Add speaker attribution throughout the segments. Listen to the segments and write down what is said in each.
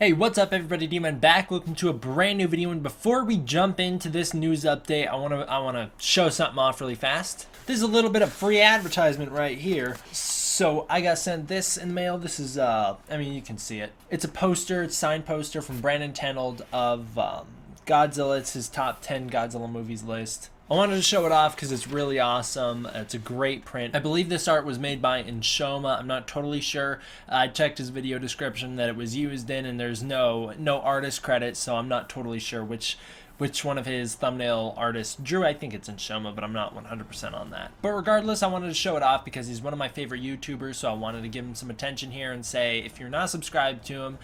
Speaker 1: Hey, what's up everybody, D-Man back looking to a brand new video, and before we jump into this news update, I wanna show something off really fast. This is a little bit of free advertisement right here. So I got sent this in the mail. This is I mean, you can see it. It's a poster, it's a signed poster from Brandon Tenold of Godzilla. It's his top 10 Godzilla movies list. I wanted to show it off because it's really awesome. It's a great print. I believe this art was made by Inshoma. I'm not totally sure. I checked his video description that it was used in, and there's no artist credit, so I'm not totally sure which one of his thumbnail artists drew. I think it's Inshoma, but I'm not 100% on that. But regardless, I wanted to show it off because he's one of my favorite YouTubers, so I wanted to give him some attention here and say, if you're not subscribed to him,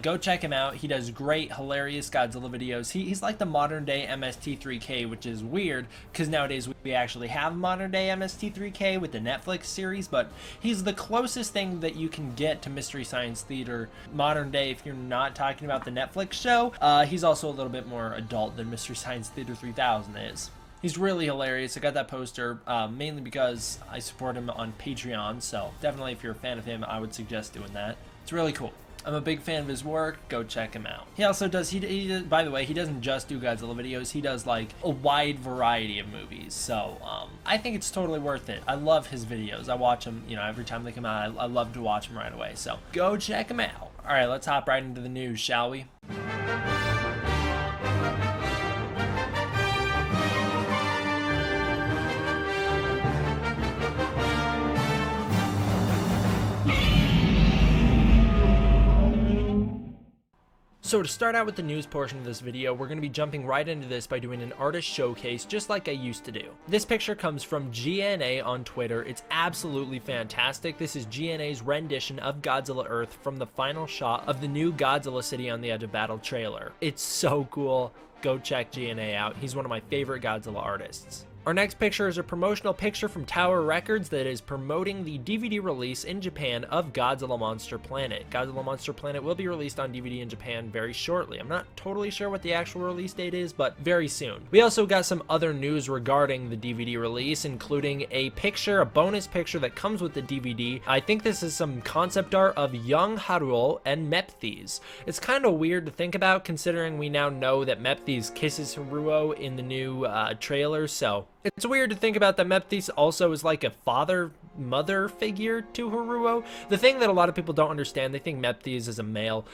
Speaker 1: go check him out. He does great, hilarious Godzilla videos. He's like the modern day MST3K, which is weird because nowadays we actually have modern day MST3K with the Netflix series, but he's the closest thing that you can get to Mystery Science Theater modern day if you're not talking about the Netflix show. He's also a little bit more adult than Mystery Science Theater 3000 is. He's really hilarious. I got that poster mainly because I support him on Patreon, so definitely if you're a fan of him, I would suggest doing that. It's really cool. I'm a big fan of his work. Go check him out. He also does, by the way, he doesn't just do Godzilla videos. He does like a wide variety of movies. So I think it's totally worth it. I love his videos. I watch them, every time they come out. I love to watch them right away. So go check him out. All right, let's hop right into the news, shall we? So to start out with the news portion of this video, we're going to be jumping right into this by doing an artist showcase just like I used to do. This picture comes from GNA on Twitter. It's absolutely fantastic. This is GNA's rendition of Godzilla Earth from the final shot of the new Godzilla City on the Edge of Battle trailer. It's so cool. Go check GNA out. He's one of my favorite Godzilla artists. Our next picture is a promotional picture from Tower Records that is promoting the DVD release in Japan of Godzilla Monster Planet. Godzilla Monster Planet will be released on DVD in Japan very shortly. I'm not totally sure what the actual release date is, but very soon. We also got some other news regarding the DVD release, including a bonus picture that comes with the DVD. I think this is some concept art of young Haruo and Memphis. It's kind of weird to think about considering we now know that Memphis kisses Haruo in the new trailer, so it's weird to think about that Memphis also is like a father-mother figure to Haruo. The thing that a lot of people don't understand, they think Memphis is a male.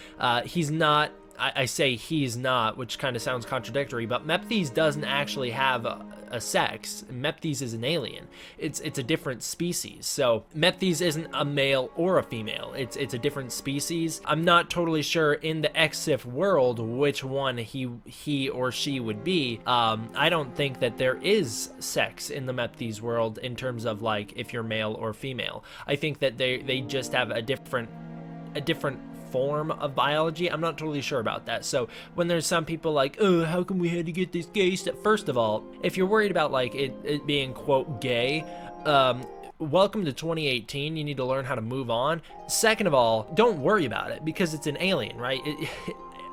Speaker 1: He's not. I say he's not, which kind of sounds contradictory, but Memphis doesn't actually have a sex. Memphis is an alien. It's a different species. So Memphis isn't a male or a female. It's a different species. I'm not totally sure in the XIF world which one he or she would be. I don't think that there is sex in the Memphis world in terms of like if you're male or female. I think that they just have a different form of biology. I'm not totally sure about that. So when there's some people like, oh, how come we had to get this gay stuff? First of all, if you're worried about like it being quote gay, welcome to 2018. You need to learn how to move on. Second of all, don't worry about it because it's an alien, right?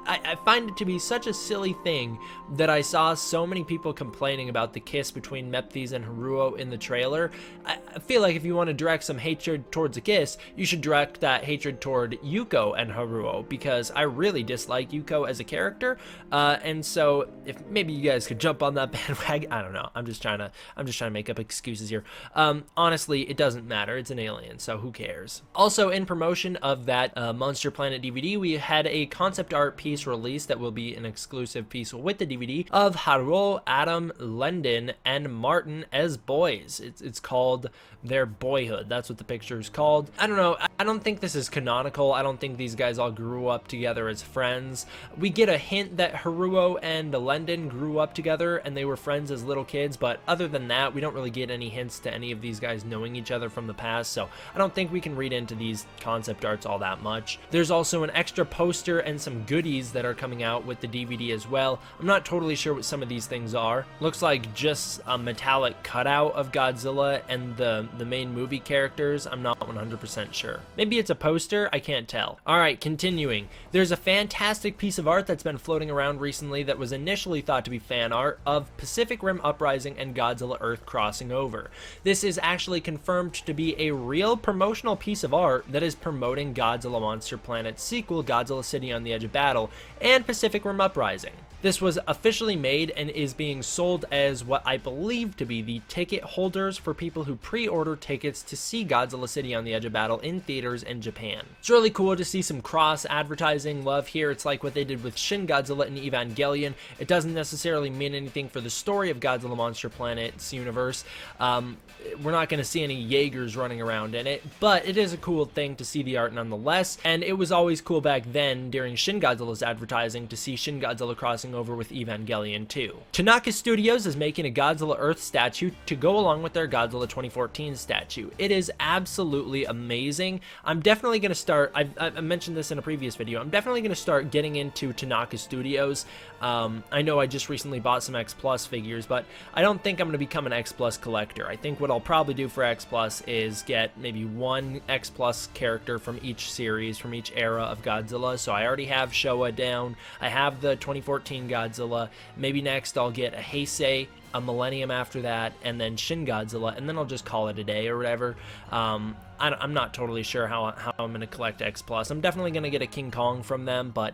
Speaker 1: I find it to be such a silly thing that I saw so many people complaining about the kiss between Memphis and Haruo in the trailer. I feel like if you want to direct some hatred towards a kiss, you should direct that hatred toward Yuko and Haruo, because I really dislike Yuko as a character. And so if maybe you guys could jump on that bandwagon, I don't know. I'm just trying to make up excuses here. Honestly, it doesn't matter. It's an alien, so who cares? Also, in promotion of that Monster Planet DVD, we had a concept art piece release that will be an exclusive piece with the DVD of Haruo, Adam, Lendon, and Martin as boys. It's called Their Boyhood. That's what the picture is called. I don't know. I don't think this is canonical. I don't think these guys all grew up together as friends. We get a hint that Haruo and Lendon grew up together and they were friends as little kids, but other than that, we don't really get any hints to any of these guys knowing each other from the past, so I don't think we can read into these concept arts all that much. There's also an extra poster and some goodies goodies that are coming out with the DVD as well. I'm not totally sure what some of these things are. Looks like just a metallic cutout of Godzilla and the main movie characters. I'm not 100% sure. Maybe it's a poster, I can't tell. Alright, continuing. There's a fantastic piece of art that's been floating around recently that was initially thought to be fan art of Pacific Rim Uprising and Godzilla Earth crossing over. This is actually confirmed to be a real promotional piece of art that is promoting Godzilla Monster Planet's sequel, Godzilla City on the Edge of Battle, and Pacific Rim Uprising. This was officially made and is being sold as what I believe to be the ticket holders for people who pre-order tickets to see Godzilla City on the Edge of Battle in theaters in Japan. It's really cool to see some cross-advertising love here. It's like what they did with Shin Godzilla and Evangelion. It doesn't necessarily mean anything for the story of Godzilla Monster Planet's universe. We're not going to see any Jaegers running around in it, but it is a cool thing to see the art nonetheless, and it was always cool back then during Shin Godzilla's advertising to see Shin Godzilla crossing over with Evangelion 2. Tanaka Studios is making a Godzilla Earth statue to go along with their Godzilla 2014 statue. It is absolutely amazing. I'm definitely going to start, I mentioned this in a previous video, I'm definitely going to start getting into Tanaka Studios. I know I just recently bought some X Plus figures, but I don't think I'm going to become an X Plus collector. I think what I'll probably do for X Plus is get maybe one X Plus character from each series, from each era of Godzilla. So I already have Showa down, I have the 2014 Godzilla, maybe next I'll get a Heisei, a Millennium after that, and then Shin Godzilla, and then I'll just call it a day or whatever. I'm not totally sure how I'm going to collect X Plus. I'm definitely going to get a King Kong from them, but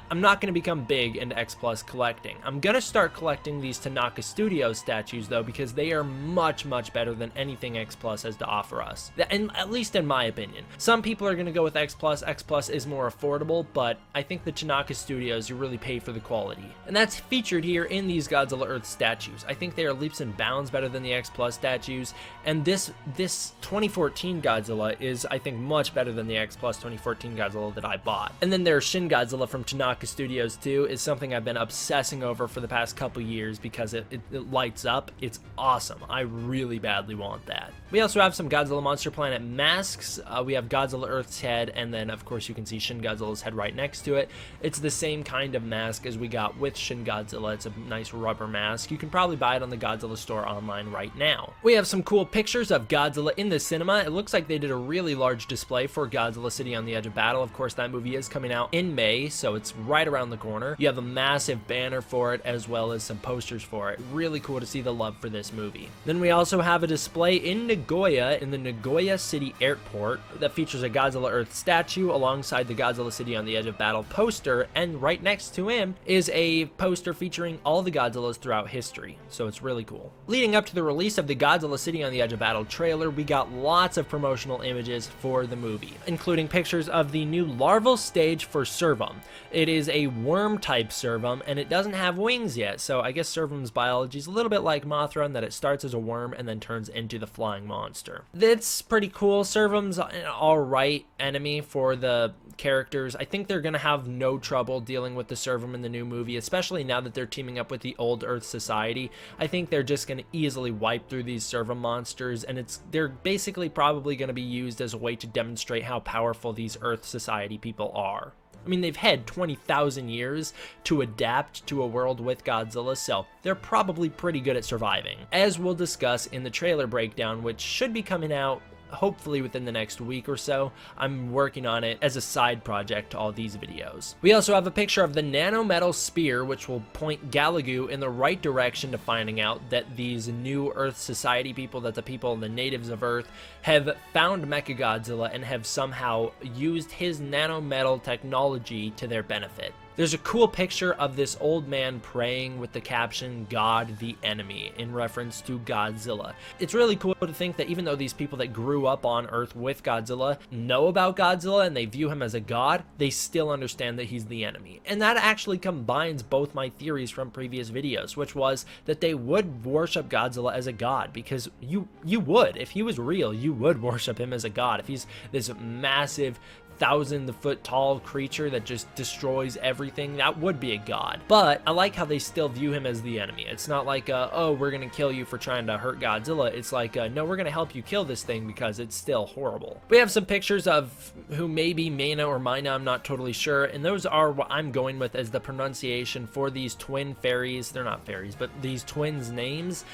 Speaker 1: I'm not going to become big into X Plus collecting. I'm going to start collecting these Tanaka Studio statues though, because they are much better than anything X Plus has to offer us, and at least in my opinion. Some people are going to go with X Plus. X Plus is more affordable, but I think the Tanaka Studios, you really pay for the quality, and that's featured here in these Godzilla Earth statues. I think they are leaps and bounds better than the X Plus statues, and this 2014 Godzilla is, I think, much better than the X Plus 2014 Godzilla that I bought. And then there's Shin Godzilla from Tanaka Studios 2 is something I've been obsessing over for the past couple years because it lights up. It's awesome. I really badly want that. We also have some Godzilla Monster Planet masks. We have Godzilla Earth's head, and then of course you can see Shin Godzilla's head right next to it. It's the same kind of mask as we got with Shin Godzilla. It's a nice rubber mask. You can probably buy it on the Godzilla store online right now. We have some cool pictures of Godzilla in the cinema. It looks like they did a really large display for Godzilla City on the Edge of Battle. Of course, that movie is coming out in May, so it's right around the corner. You have a massive banner for it as well as some posters for it. Really cool to see the love for this movie. Then we also have a display in Nagoya, in the Nagoya City Airport, that features a Godzilla Earth statue alongside the Godzilla City on the Edge of Battle poster, and right next to him is a poster featuring all the Godzillas throughout history, so it's really cool. Leading up to the release of the Godzilla City on the Edge of Battle trailer, we got lots of promotional images for the movie, including pictures of the new larval stage for Servum. It is a worm-type Servum, and it doesn't have wings yet, so I guess Servum's biology is a little bit like Mothra in that it starts as a worm and then turns into the flying monster. It's pretty cool. Servum's an alright enemy for the characters. I think they're going to have no trouble dealing with the Servum in the new movie, especially now that they're teaming up with the old Earth Society. I think they're just going to easily wipe through these Servum monsters, and they're basically probably going to be used as a way to demonstrate how powerful these Earth Society people are. I mean, they've had 20,000 years to adapt to a world with Godzilla, so they're probably pretty good at surviving, as we'll discuss in the trailer breakdown, which should be coming out hopefully within the next week or so. I'm working on it as a side project to all these videos. We also have a picture of the nanometal spear, which will point Galagu in the right direction to finding out that these new Earth Society people, that the people, the natives of Earth, have found Mechagodzilla and have somehow used his nanometal technology to their benefit. There's a cool picture of this old man praying with the caption, "God the enemy," in reference to Godzilla. It's really cool to think that even though these people that grew up on Earth with Godzilla know about Godzilla and they view him as a god, they still understand that he's the enemy. And that actually combines both my theories from previous videos, which was that they would worship Godzilla as a god, because you would. If he was real, you would worship him as a god. If he's this massive, 1,000-foot tall creature that just destroys everything, that would be a god. But I like how they still view him as the enemy. It's not like, oh, we're gonna kill you for trying to hurt Godzilla. It's like, no, we're gonna help you kill this thing because it's still horrible. We have some pictures of who may be Mina or Mina, I'm not totally sure, and those are what I'm going with as the pronunciation for these twin fairies. They're not fairies, but these twins' names.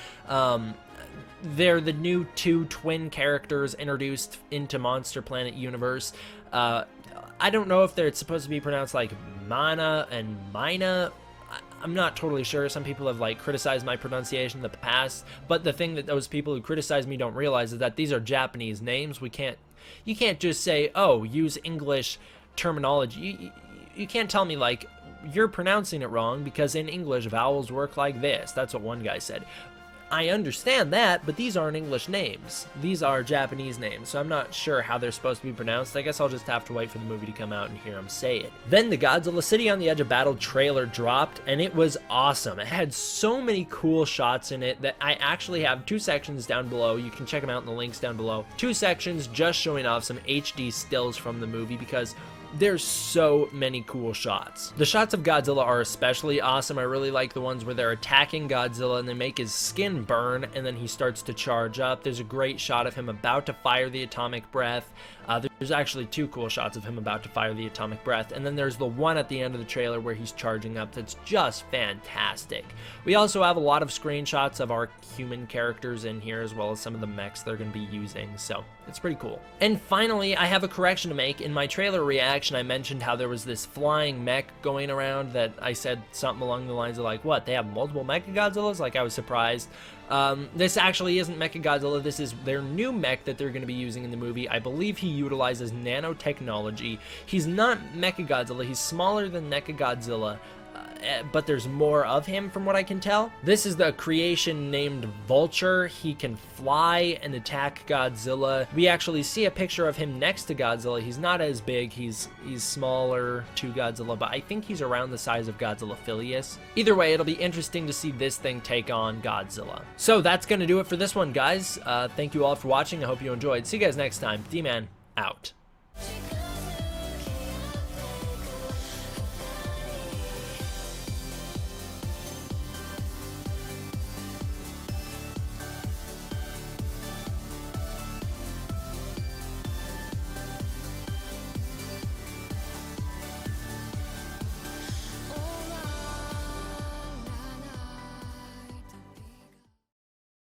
Speaker 1: They're the new 2 twin characters introduced into Monster Planet universe. I don't know if they're supposed to be pronounced like Mana and Mina. I'm not totally sure. Some people have like criticized my pronunciation in the past, but the thing that those people who criticize me don't realize is that these are Japanese names. You can't just say, oh, use English terminology. You can't tell me like you're pronouncing it wrong because in English vowels work like this. That's what one guy said. I understand that, but these aren't English names. These are Japanese names, so I'm not sure how they're supposed to be pronounced. I guess I'll just have to wait for the movie to come out and hear them say it. Then the Godzilla City on the Edge of Battle trailer dropped, and it was awesome. It had so many cool shots in it that I actually have 2 sections down below. You can check them out in the links down below. 2 sections just showing off some HD stills from the movie because there's so many cool shots. The shots of Godzilla are especially awesome. I really like the ones where they're attacking Godzilla and they make his skin burn and then he starts to charge up. There's a great shot of him about to fire the atomic breath. There's actually 2 cool shots of him about to fire the atomic breath, and then there's the one at the end of the trailer where he's charging up that's just fantastic. We also have a lot of screenshots of our human characters in here as well as some of the mechs they're going to be using, so it's pretty cool. And finally, I have a correction to make. In my trailer reaction, I mentioned how there was this flying mech going around that I said something along the lines of like, what, they have multiple Mechagodzillas? Like, I was surprised. This actually isn't Mechagodzilla. This is their new mech that they're going to be using in the movie. I believe he utilizes nanotechnology. He's not Mechagodzilla. He's smaller than Mechagodzilla, but there's more of him from what I can tell. This is the creation named Vulture. He can fly and attack Godzilla. We actually see a picture of him next to Godzilla. He's not as big. He's smaller to Godzilla, but I think he's around the size of Godzilla Filius. Either way, it'll be interesting to see this thing take on Godzilla. So that's going to do it for this one, guys. Thank you all for watching. I hope you enjoyed. See you guys next time. D-Man, out.